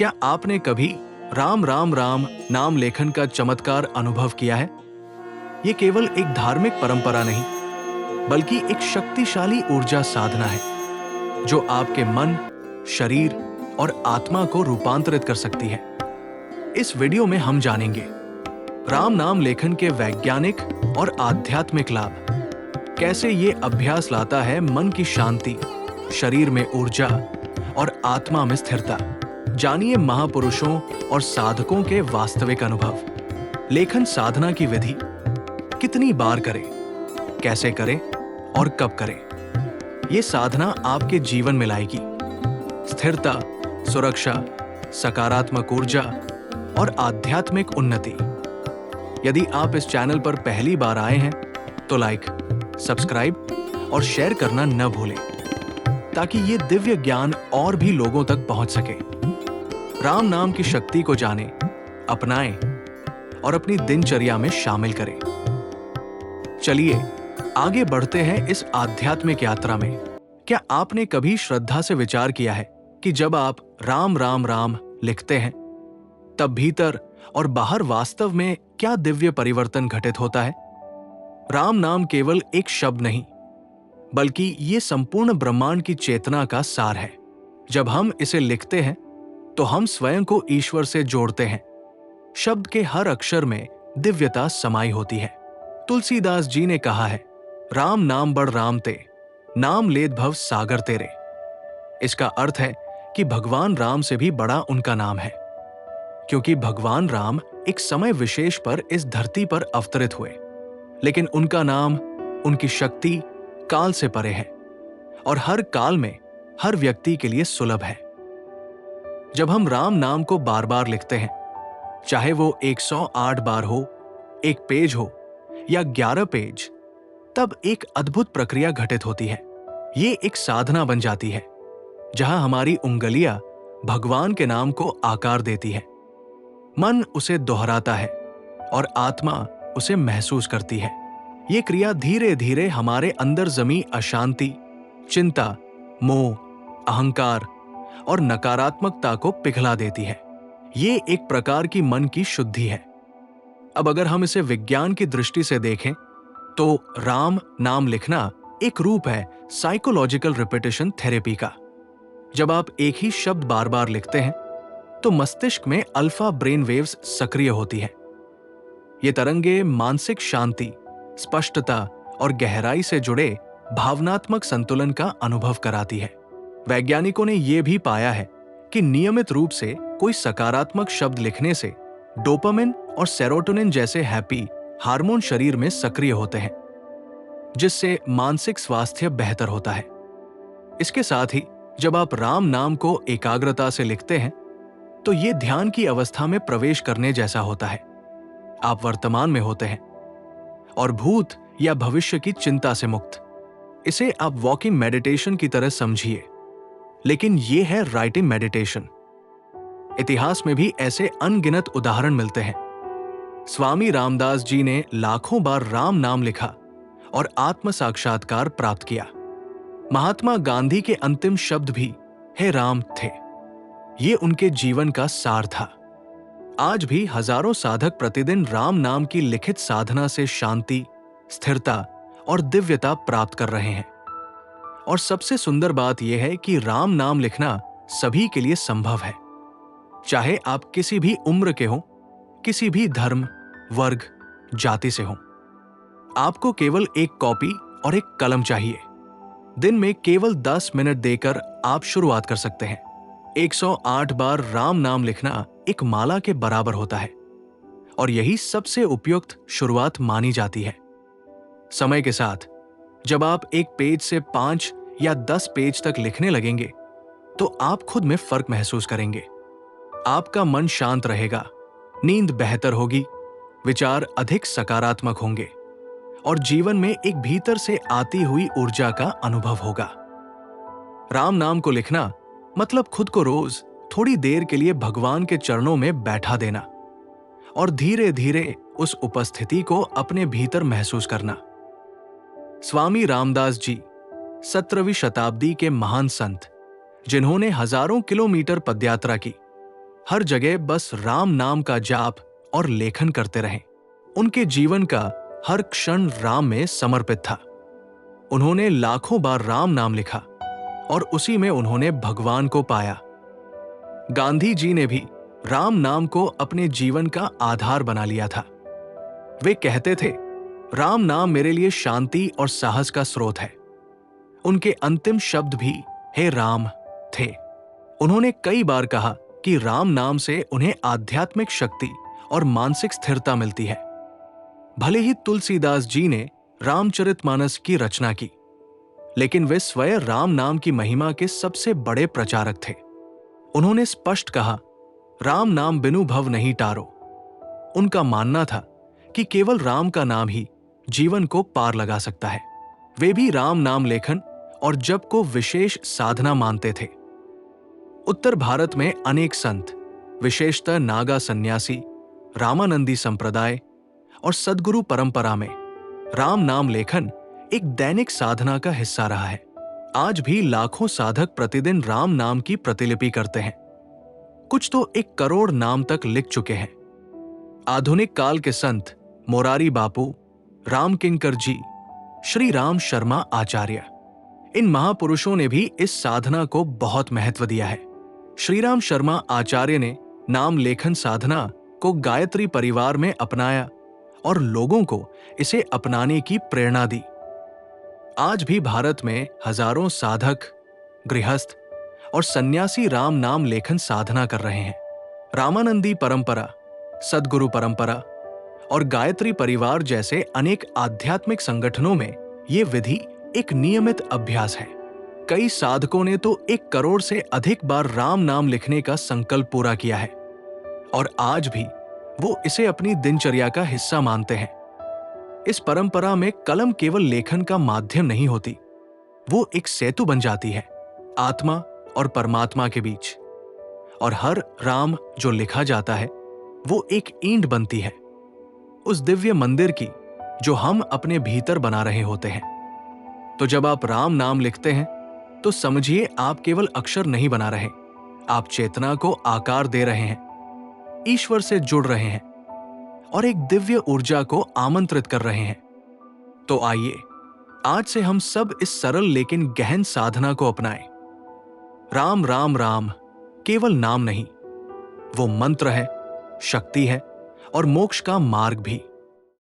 क्या आपने कभी राम राम राम नाम लेखन का चमत्कार अनुभव किया है? ये केवल एक धार्मिक परंपरा नहीं, बल्कि एक शक्तिशाली ऊर्जा साधना है जो आपके मन, शरीर और आत्मा को रूपांतरित कर सकती है। इस वीडियो में हम जानेंगे राम नाम लेखन के वैज्ञानिक और आध्यात्मिक लाभ, कैसे ये अभ्यास लाता है मन की शांति, शरीर में ऊर्जा और आत्मा में स्थिरता। जानिए महापुरुषों और साधकों के वास्तविक अनुभव। लेखन साधना की विधि, कितनी बार करें, कैसे करें और कब करें। ये साधना आपके जीवन में लाएगी स्थिरता, सुरक्षा, सकारात्मक ऊर्जा और आध्यात्मिक उन्नति। यदि आप इस चैनल पर पहली बार आए हैं तो लाइक, सब्सक्राइब और शेयर करना न भूलें, ताकि ये दिव्य ज्ञान और भी लोगों तक पहुंच सके। राम नाम की शक्ति को जानें, अपनाएं और अपनी दिनचर्या में शामिल करें। चलिए आगे बढ़ते हैं इस आध्यात्मिक यात्रा में। क्या आपने कभी श्रद्धा से विचार किया है कि जब आप राम राम राम लिखते हैं तब भीतर और बाहर वास्तव में क्या दिव्य परिवर्तन घटित होता है? राम नाम केवल एक शब्द नहीं, बल्कि ये संपूर्ण ब्रह्मांड की चेतना का सार है। जब हम इसे लिखते हैं तो हम स्वयं को ईश्वर से जोड़ते हैं। शब्द के हर अक्षर में दिव्यता समाई होती है। तुलसीदास जी ने कहा है, राम नाम बड़ राम ते, नाम लेत भव सागर तेरे। इसका अर्थ है कि भगवान राम से भी बड़ा उनका नाम है, क्योंकि भगवान राम एक समय विशेष पर इस धरती पर अवतरित हुए, लेकिन उनका नाम, उनकी शक्ति काल से परे है और हर काल में हर व्यक्ति के लिए सुलभ है। जब हम राम नाम को बार बार लिखते हैं, चाहे वो 108 बार हो, एक पेज हो या 11 पेज, तब एक अद्भुत प्रक्रिया घटित होती है। ये एक साधना बन जाती है जहां हमारी उंगलियां भगवान के नाम को आकार देती है, मन उसे दोहराता है और आत्मा उसे महसूस करती है। ये क्रिया धीरे धीरे हमारे अंदर जमी अशांति, चिंता, मोह, अहंकार और नकारात्मकता को पिघला देती है। ये एक प्रकार की मन की शुद्धि है। अब अगर हम इसे विज्ञान की दृष्टि से देखें तो राम नाम लिखना एक रूप है साइकोलॉजिकल रिपीटिशन थेरेपी का। जब आप एक ही शब्द बार बार लिखते हैं तो मस्तिष्क में अल्फा ब्रेन वेव्स सक्रिय होती है। ये तरंगे मानसिक शांति, स्पष्टता और गहराई से जुड़े भावनात्मक संतुलन का अनुभव कराती है। वैज्ञानिकों ने यह भी पाया है कि नियमित रूप से कोई सकारात्मक शब्द लिखने से डोपामिन और सेरोटोनिन जैसे हैप्पी हार्मोन शरीर में सक्रिय होते हैं, जिससे मानसिक स्वास्थ्य बेहतर होता है। इसके साथ ही जब आप राम नाम को एकाग्रता से लिखते हैं तो यह ध्यान की अवस्था में प्रवेश करने जैसा होता है। आप वर्तमान में होते हैं और भूत या भविष्य की चिंता से मुक्त। इसे आप वॉकिंग मेडिटेशन की तरह समझिए, लेकिन यह है राइटिंग मेडिटेशन। इतिहास में भी ऐसे अनगिनत उदाहरण मिलते हैं। स्वामी रामदास जी ने लाखों बार राम नाम लिखा और आत्म साक्षात्कार प्राप्त किया। महात्मा गांधी के अंतिम शब्द भी हे राम थे। ये उनके जीवन का सार था। आज भी हजारों साधक प्रतिदिन राम नाम की लिखित साधना से शांति, स्थिरता और दिव्यता प्राप्त कर रहे हैं। और सबसे सुंदर बात यह है कि राम नाम लिखना सभी के लिए संभव है, चाहे आप किसी भी उम्र के हों, किसी भी धर्म, वर्ग, जाति से हों। आपको केवल एक कॉपी और एक कलम चाहिए। दिन में केवल 10 मिनट देकर आप शुरुआत कर सकते हैं। 108 बार राम नाम लिखना एक माला के बराबर होता है और यही सबसे उपयुक्त शुरुआत मानी जाती है। समय के साथ जब आप एक पेज से 5 या 10 पेज तक लिखने लगेंगे तो आप खुद में फर्क महसूस करेंगे। आपका मन शांत रहेगा, नींद बेहतर होगी, विचार अधिक सकारात्मक होंगे और जीवन में एक भीतर से आती हुई ऊर्जा का अनुभव होगा। राम नाम को लिखना मतलब खुद को रोज थोड़ी देर के लिए भगवान के चरणों में बैठा देना और धीरे धीरे उस उपस्थिति को अपने भीतर महसूस करना। स्वामी रामदास जी 17वीं शताब्दी के महान संत, जिन्होंने हजारों किलोमीटर पदयात्रा की, हर जगह बस राम नाम का जाप और लेखन करते रहे। उनके जीवन का हर क्षण राम में समर्पित था। उन्होंने लाखों बार राम नाम लिखा और उसी में उन्होंने भगवान को पाया। गांधी जी ने भी राम नाम को अपने जीवन का आधार बना लिया था। वे कहते थे, राम नाम मेरे लिए शांति और साहस का स्रोत है। उनके अंतिम शब्द भी हे राम थे। उन्होंने कई बार कहा कि राम नाम से उन्हें आध्यात्मिक शक्ति और मानसिक स्थिरता मिलती है। भले ही तुलसीदास जी ने रामचरितमानस की रचना की, लेकिन वे स्वयं राम नाम की महिमा के सबसे बड़े प्रचारक थे। उन्होंने स्पष्ट कहा, राम नाम बिनु भव नहीं टारो। उनका मानना था कि केवल राम का नाम ही जीवन को पार लगा सकता है। वे भी राम नाम लेखन और जप को विशेष साधना मानते थे। उत्तर भारत में अनेक संत, विशेषतः नागा सन्यासी, रामानंदी संप्रदाय और सद्गुरु परंपरा में राम नाम लेखन एक दैनिक साधना का हिस्सा रहा है। आज भी लाखों साधक प्रतिदिन राम नाम की प्रतिलिपि करते हैं। कुछ तो 1 करोड़ नाम तक लिख चुके हैं। आधुनिक काल के संत मोरारी बापू, राम किंकर जी, श्री राम शर्मा आचार्य, इन महापुरुषों ने भी इस साधना को बहुत महत्व दिया है। श्री राम शर्मा आचार्य ने नाम लेखन साधना को गायत्री परिवार में अपनाया और लोगों को इसे अपनाने की प्रेरणा दी। आज भी भारत में हजारों साधक, गृहस्थ और सन्यासी राम नाम लेखन साधना कर रहे हैं। रामानंदी परंपरा, सद्गुरु परंपरा और गायत्री परिवार जैसे अनेक आध्यात्मिक संगठनों में ये विधि एक नियमित अभ्यास है। कई साधकों ने तो 1 करोड़ से अधिक बार राम नाम लिखने का संकल्प पूरा किया है और आज भी वो इसे अपनी दिनचर्या का हिस्सा मानते हैं। इस परंपरा में कलम केवल लेखन का माध्यम नहीं होती, वो एक सेतु बन जाती है आत्मा और परमात्मा के बीच। और हर राम जो लिखा जाता है वो एक ईंट बनती है उस दिव्य मंदिर की जो हम अपने भीतर बना रहे होते हैं। तो जब आप राम नाम लिखते हैं तो समझिए आप केवल अक्षर नहीं बना रहे, आप चेतना को आकार दे रहे हैं, ईश्वर से जुड़ रहे हैं और एक दिव्य ऊर्जा को आमंत्रित कर रहे हैं। तो आइए आज से हम सब इस सरल लेकिन गहन साधना को अपनाएं। राम राम राम केवल नाम नहीं, वो मंत्र है, शक्ति है और मोक्ष का मार्ग भी।